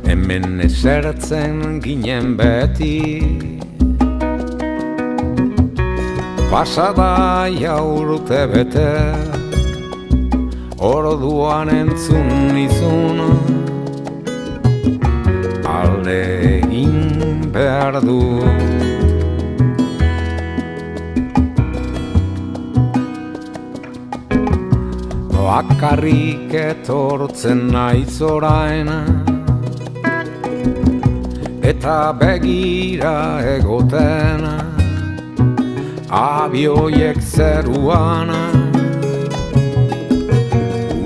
Hemen esertzen ginen beti, pasada jaurte bete, orduan entzun nizun, alde egin behar du. Bakarrik etortzen naiz orain, eta begira egoten abioiek zeruan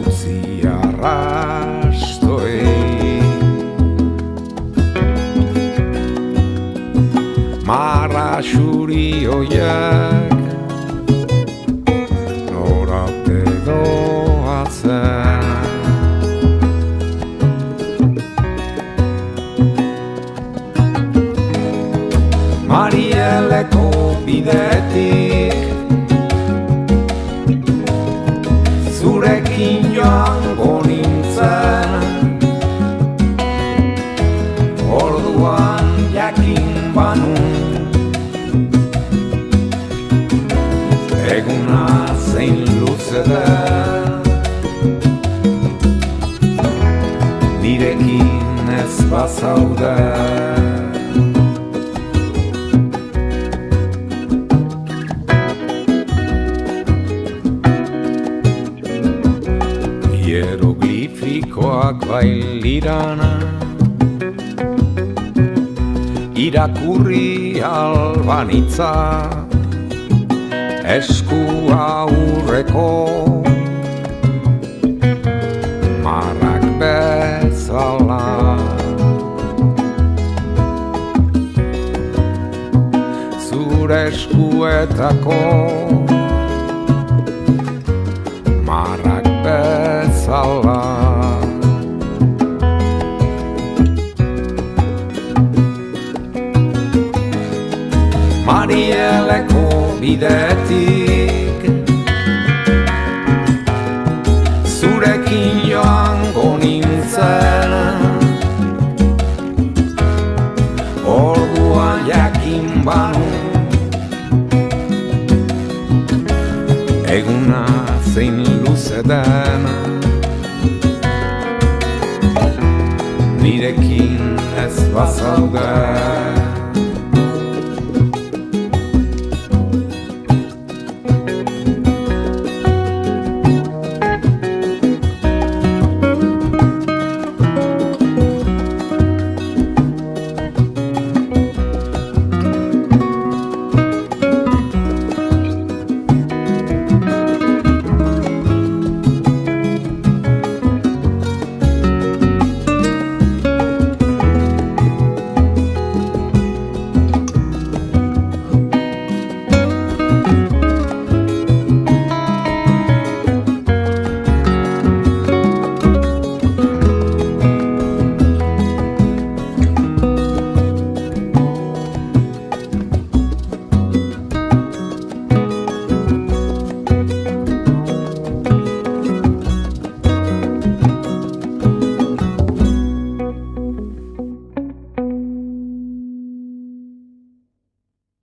utzi arrastoi. Marra xuri oiek norate doatzen. Marieleko bidetik zurekin joango nintzen, orduan jakin banun eguna zein luze den, nirekin ez bazaude. Hieroglifikoak bailirana irakurri albanitza, esku aurreko marrak bezala. Zure eskuetako marrak bezala. Marieleko bidetik zurekin joango nintzen, orduan jakin banun eguna zein luze den, nirekin ez bazaude.